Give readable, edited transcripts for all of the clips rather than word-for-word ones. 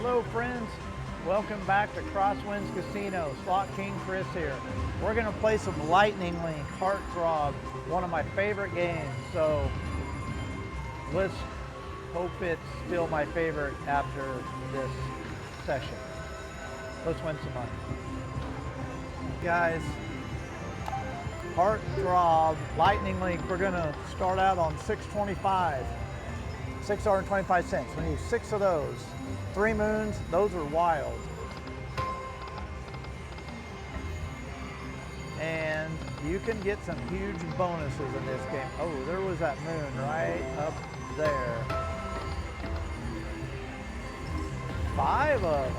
Hello friends, welcome back to Crosswinds Casino. SlotKingChris here. We're going to play some Lightning Link, Heartthrob, one of my favorite games. So let's hope it's still my favorite after this session. Let's win some money. Guys, Heartthrob, Lightning Link, we're going to start out on $6.25. $6.25. We need 6 of those. 3 moons, those are wild. And you can get some huge bonuses in this game. Oh, there was that moon right up there. 5 of them.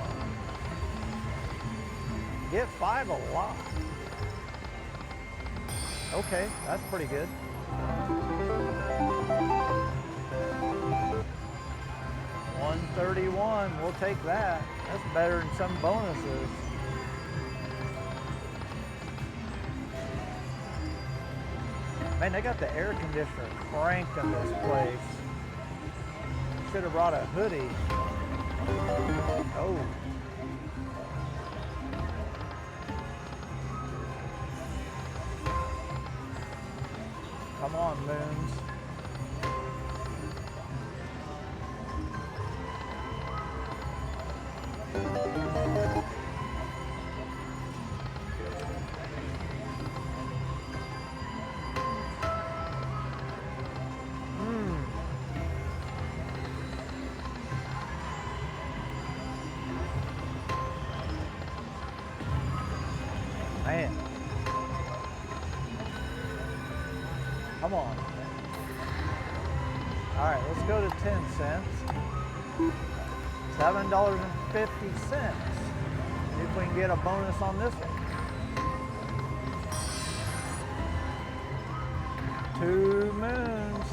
Get 5 a lot. Okay, that's pretty good. 131, we'll take that. That's better than some bonuses. Man, they got the air conditioner cranked in this place. Should have brought a hoodie. Oh. Come on, moons. Man. Come on. All right, let's go to 10 cents. $7.50. See if we can get a bonus on this one. 2 moons.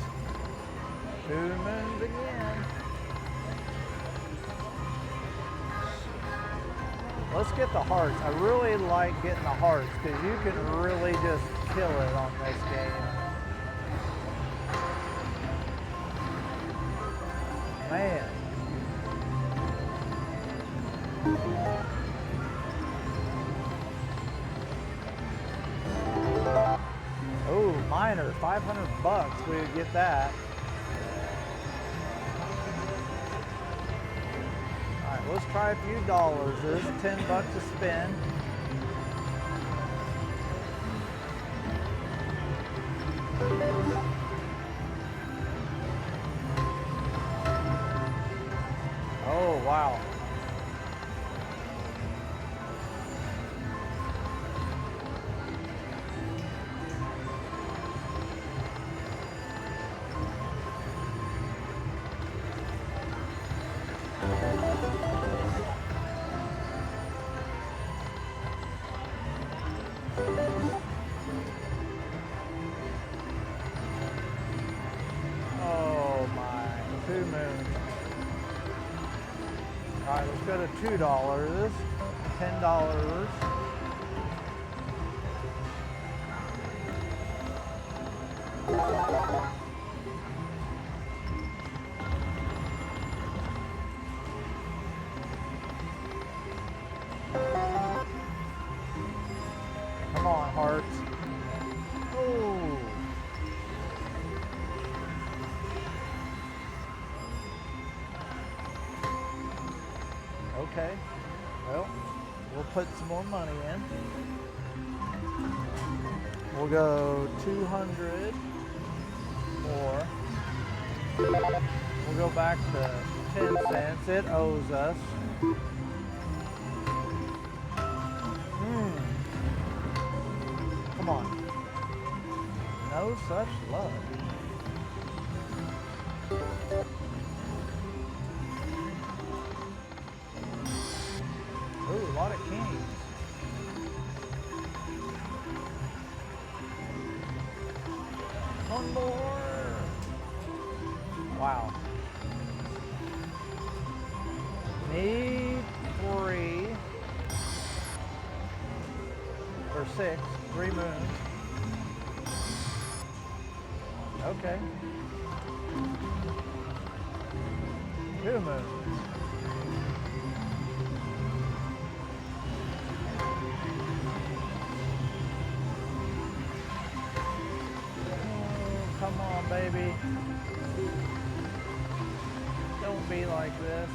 2 moons again. Let's get the hearts. I really like getting the hearts because you can really just kill it on this game. Man. Oh, minor, 500 bucks. We would get that. All right, let's try a few dollars. There's 10 bucks to spend. Oh, wow. Oh my, 2 moons. All right, let's go to $2, $10. Come on, hearts. Oh. Okay, well, we'll put some more money in. We'll go 200 more. We'll go back to 10 cents. It owes us. Come on. No such luck. Ooh, a lot of kings. One more. Wow. Need 3 or 6. 3 moons. Okay. 2 moons. this.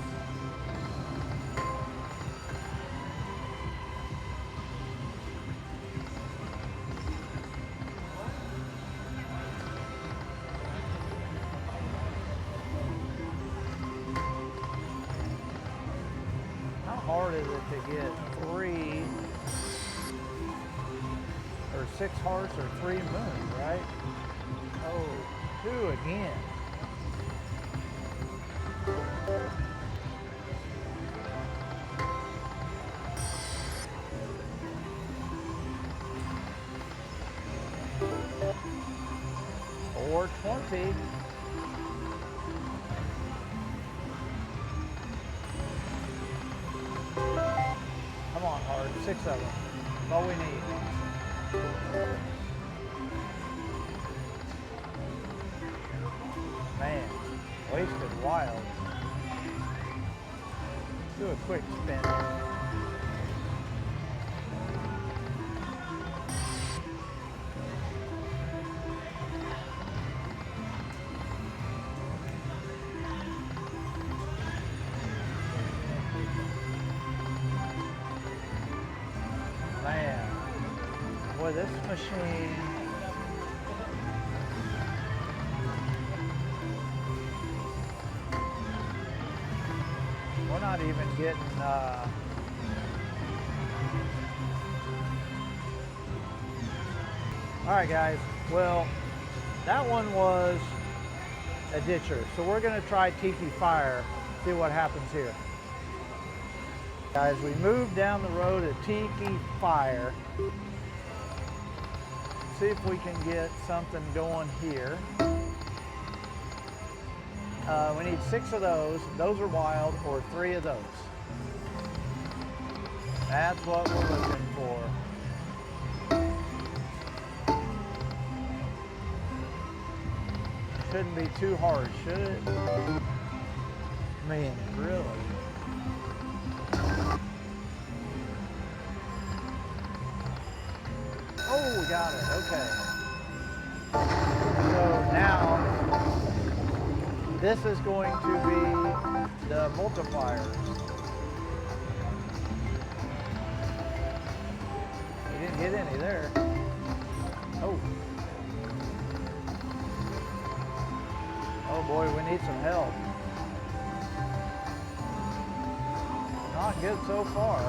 How hard is it to get 3 or 6 hearts or 3 moons, right? Oh, 2 again. Or 20. Come on, hard. 6 of them. That's all we need. Man, wasted wild. Do a quick spin. Man, boy, this machine. We're not even getting, all right, guys. Well, that one was a ditcher. So we're gonna try Tiki Fire, see what happens here. Guys, we moved down the road at Tiki Fire. See if we can get something going here. We need 6 of those. Those are wild, or 3 of those. That's what we're looking for. Shouldn't be too hard, should it? Man, really? Oh, we got it. Okay. So now, this is going to be the multipliers. We didn't get any there. Oh. Oh boy, we need some help. Not good so far.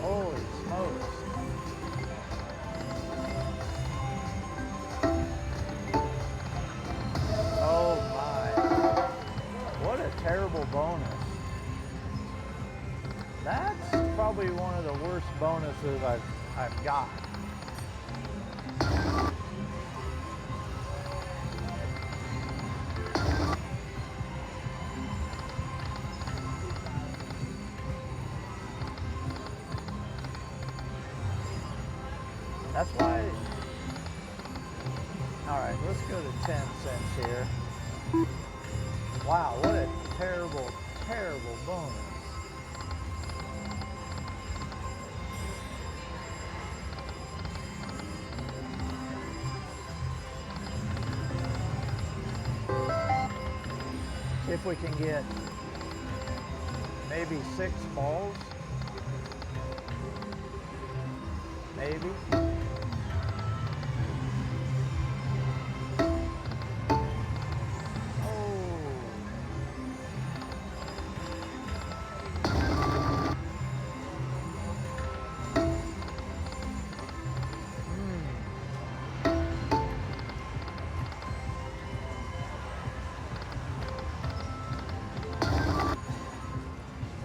Holy smokes. Oh my. What a terrible bonus. That's probably one of the worst bonuses I've got. That's why. All right, let's go to 10 cents here. Wow, what a terrible, terrible bonus. See if we can get maybe 6 balls. Maybe.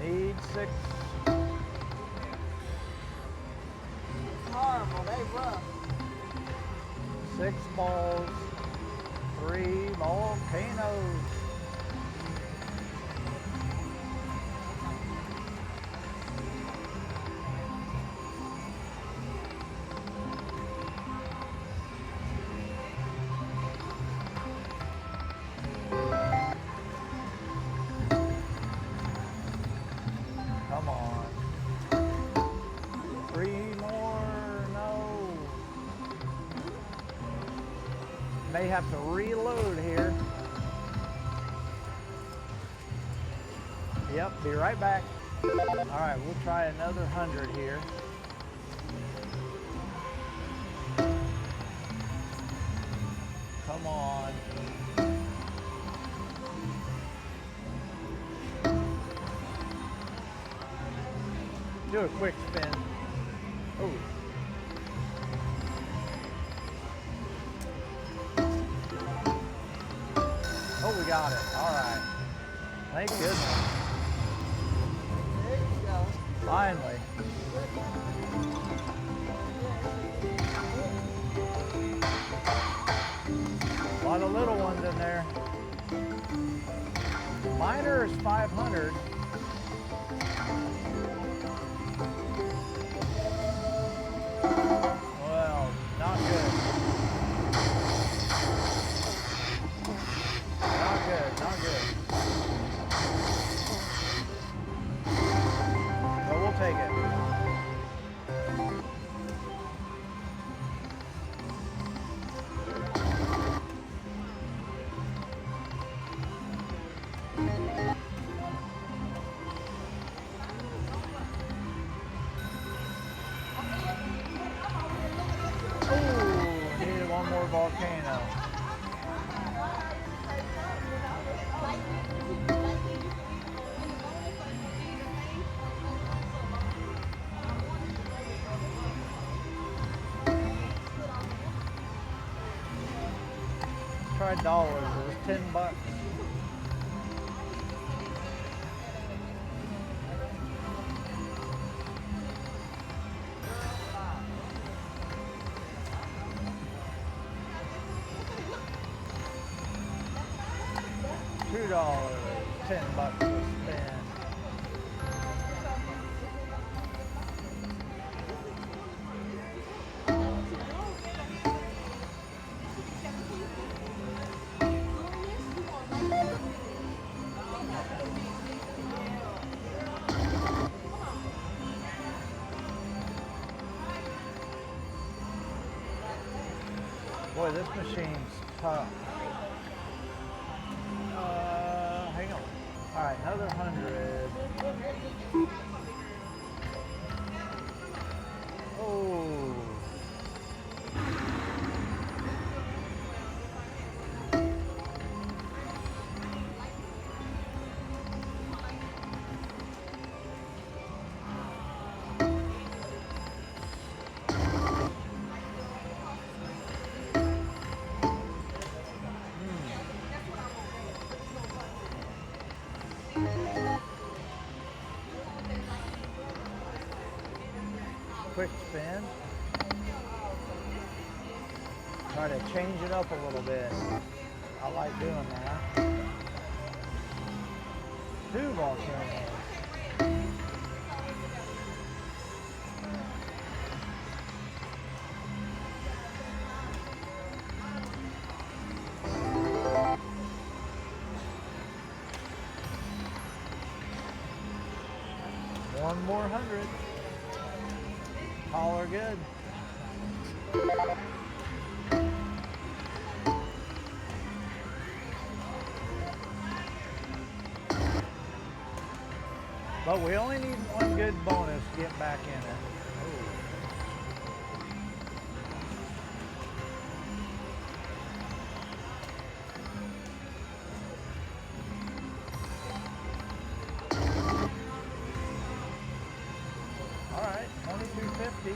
Need 6. Horrible, they rough. 6 balls, 3 volcanoes. Come on. 3 more, no. May have to reload here. Yep, be right back. All right, we'll try another 100 here. Come on. Do a quick spin. Oh. Oh, we got it. All right. Thank goodness. There you go. Finally. A lot of little ones in there. Minor is 500. Well, not good. Not good, not good. But we'll take it. Needed one more volcano. Let's try dollars. It was $10. $2, $10 to spend. Boy, this machine's tough. Hang on. All right, another 100. Oh. Quick spin. Try to change it up a little bit. I like doing that. 2 volcanoes. One more 100. All are good. But we only need one good bonus to get back in it. All right, 22.50.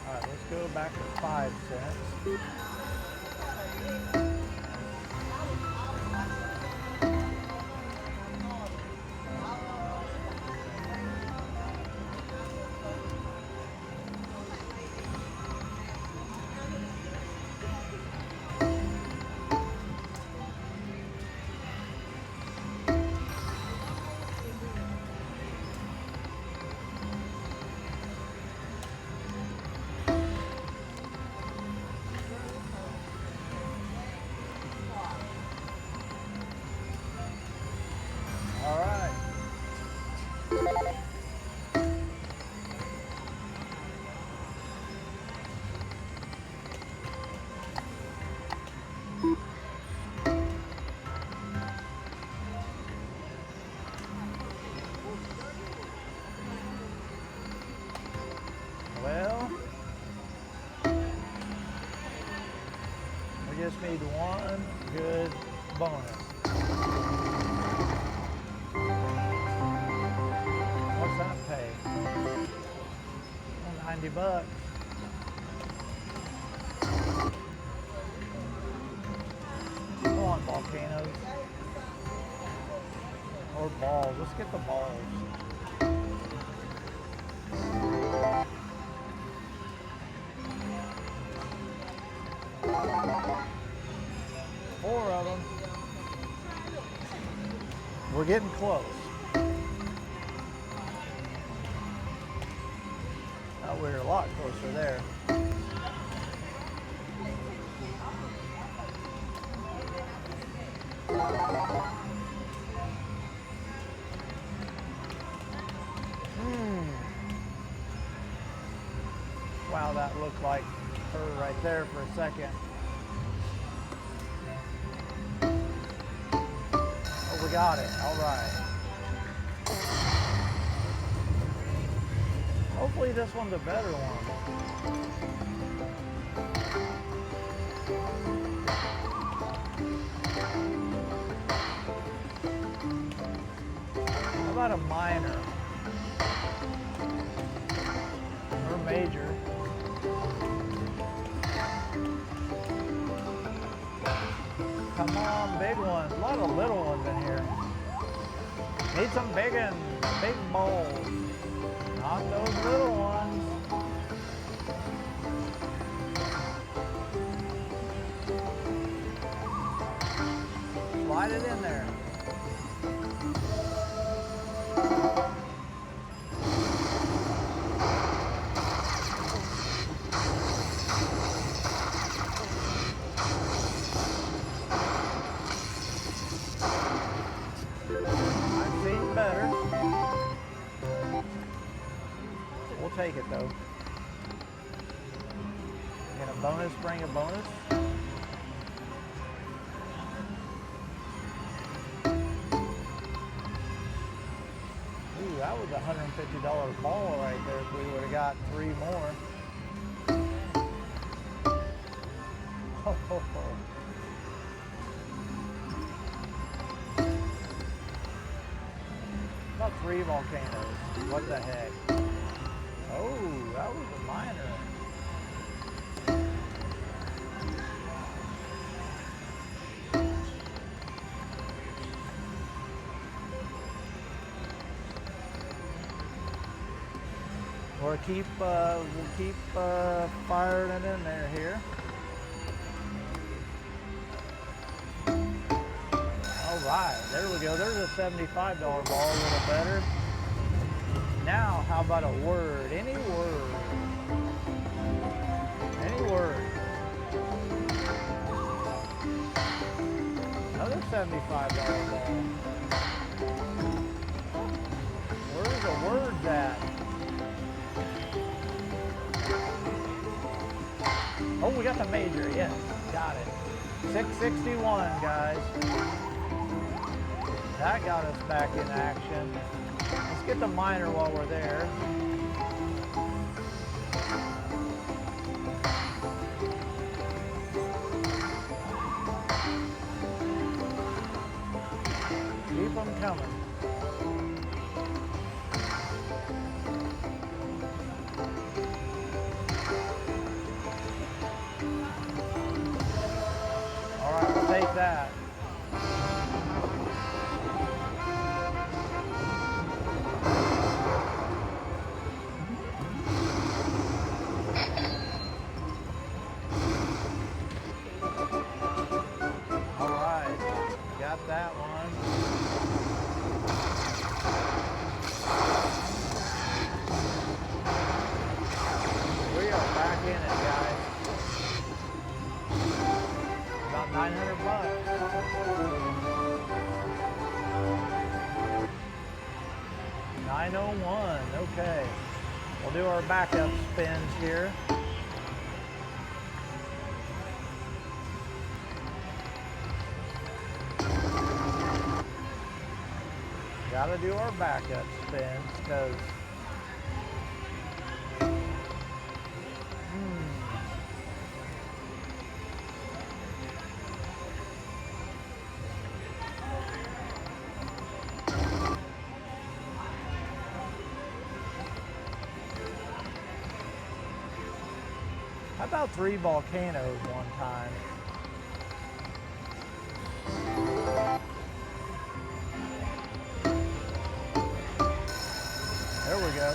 All right, let's go back to 5 cents. just need one good bonus. What's that pay? Oh, $90. Come on, volcanoes. Or balls. Let's get the balls. Four of them. We're getting close. Oh, we're a lot closer there. Wow, that looked like her right there for a second. Oh, we got it. All right. Hopefully this one's a better one. How about a minor? Or major? Come on, big ones. A lot of little ones in here. Need some big ones, big balls. Not those little ones. Slide it in there. I've seen better. We'll take it though. Get a bonus, bring a bonus. Ooh, that was a $150 ball right there if we would have got three more. Ho, ho, ho. About three volcanoes. What the heck? Oh, that was a minor. We'll keep firing it in there here. All right, there we go. There's a $75 ball, a little better. Now, how about a word? Any word? Any word? Another $75 ball. Where's the words at? Oh, we got the major. Yes, got it. 661, guys. That got us back in action. Let's get the minor while we're there. Keep them coming. All right, we'll take that. That one. We are back in it, guys. About $900. $901. Okay. We'll do our backup spins here. Gotta do our backup spins because about 3 volcanoes one time. There we go.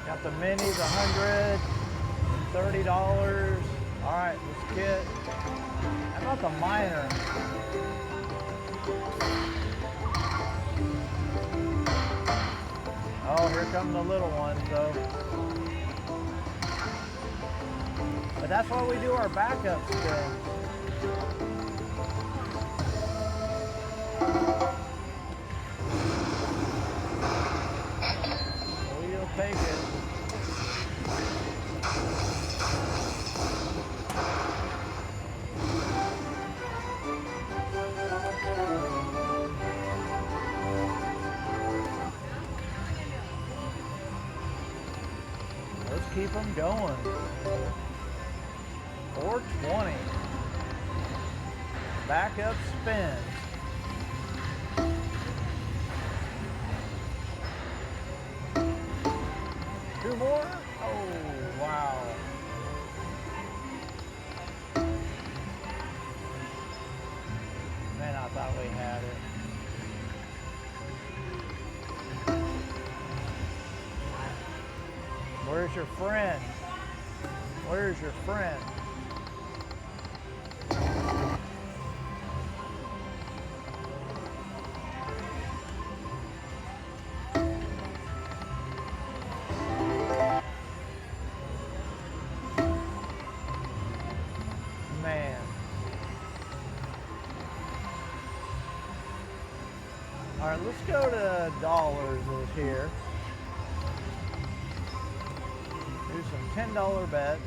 Got the minis, $100, $30. All right, let's get, how about the minor? Oh, here come the little ones though. But that's why we do our backup spins. We'll take it. Let's keep them going. 420. Backup spins. Two more? Oh, wow. Man, I thought we had it. Where's your friend? Where's your friend? Man. All right, let's go to dollars this here. Do some $10 bets.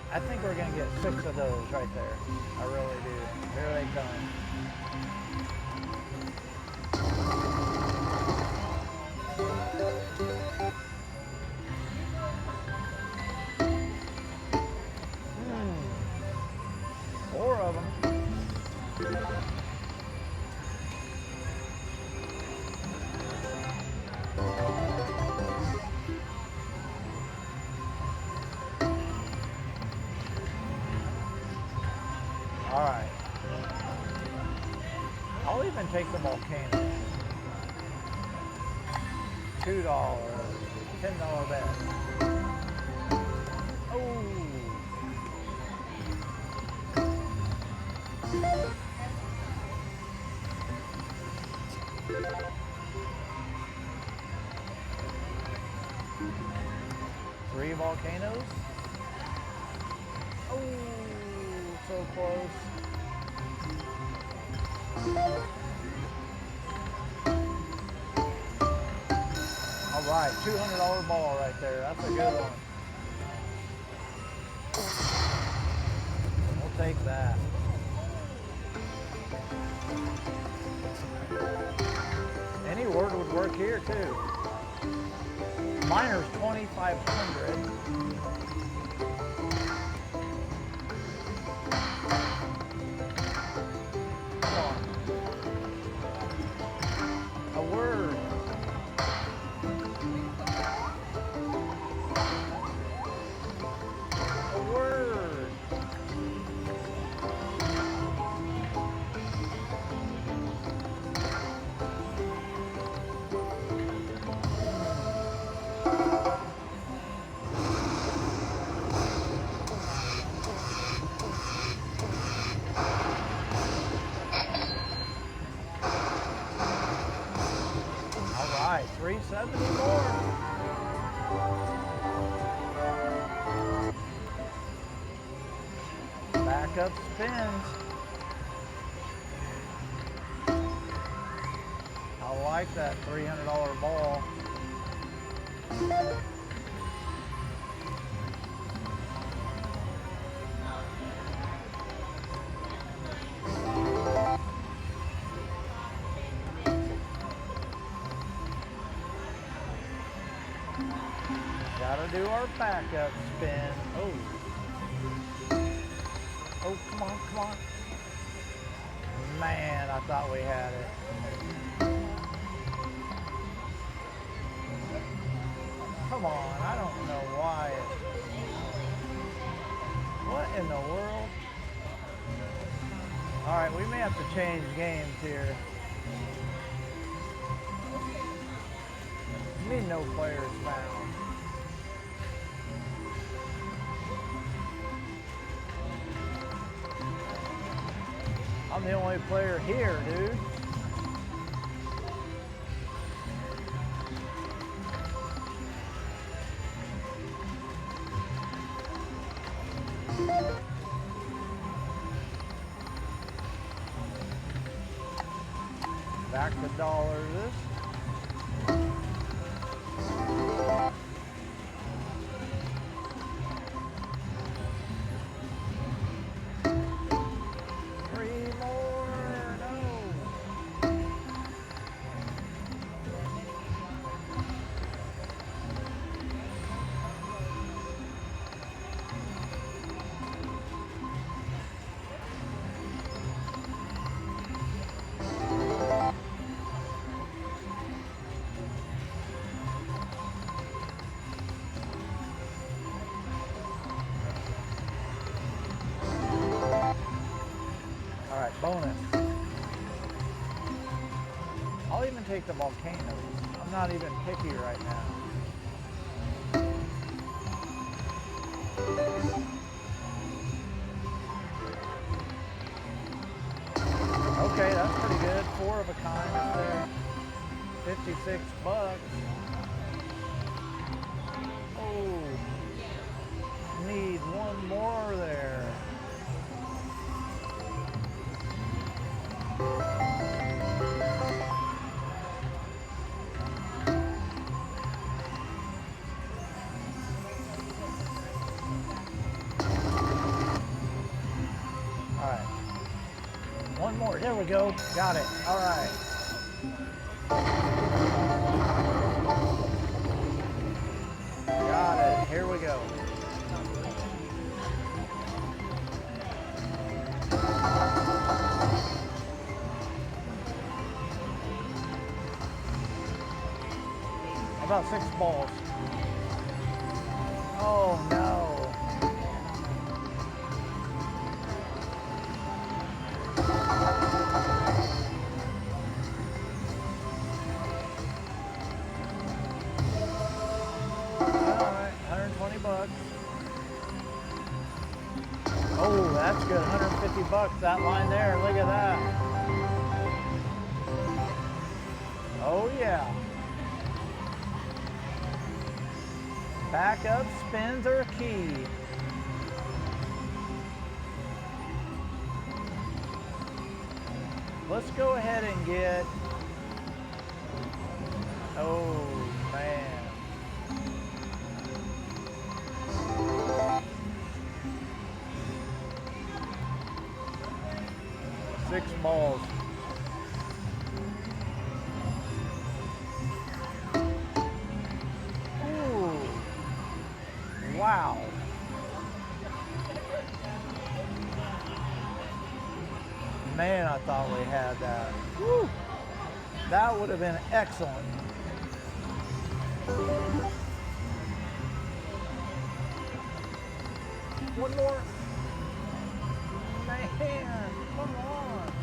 I think we're going to get 6 of those right there. I really do. Here they come. Four of them. All right. I'll even take the volcano. $2, $10 bet. Oh. Three volcanoes. Oh, so close. All right, $200 ball right there. That's a good one. We'll take that. Any word would work here too. Miner's 2,500. Come on. A word. A word. All right, 370 more. Backup spins. I like that $300 ball. Gotta do our backup spin. Oh. Oh, come on, come on. Man, I thought we had it. Come on, I don't know why. What in the world? All right, we may have to change games here. Me no players found. I'm the only player here, dude. Back to dollars. Three more. No. All right, bonus. I'll even take the volcanoes. I'm not even picky right now. Okay, that's pretty good. 4 of a kind up there. 56 bucks. Oh, need one more there. All right. One more. There we go. Got it. All right. Got it. Here we go. About 6 balls. Oh no. Alright, 120 bucks. Oh, that's good. 150 bucks, that line there. Look at that. Oh yeah. Backup spins are key. Let's go ahead and get, oh man. 6 balls. Wow. Man, I thought we had that. Woo. That would have been excellent. One more. Man, come on.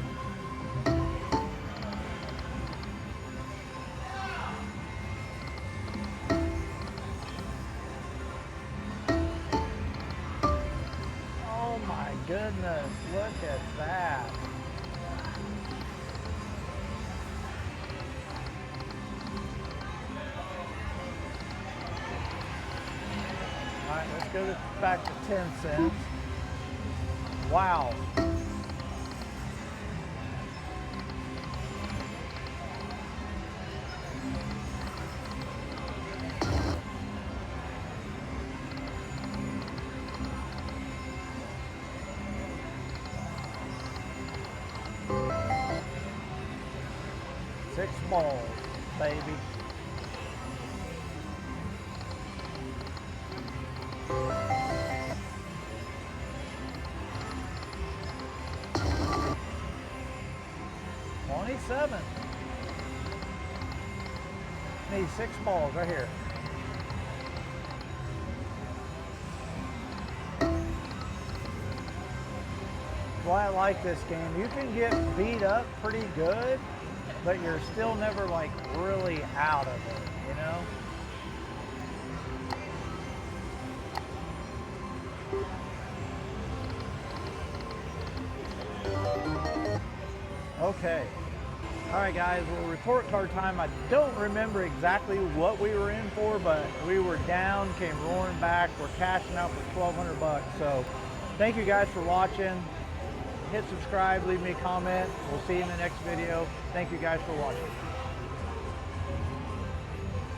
Oh my goodness, look at that. All right, let's go back to 10 cents. Wow. Six balls, baby. $27. Need 6 balls right here. Why I like this game. You can get beat up pretty good, but you're still never like really out of it, you know? Okay. All right, guys, well, report card time. I don't remember exactly what we were in for, but we were down, came roaring back. We're cashing out for 1,200 bucks. So thank you guys for watching. Hit subscribe, leave me a comment. We'll see you in the next video. Thank you guys for watching.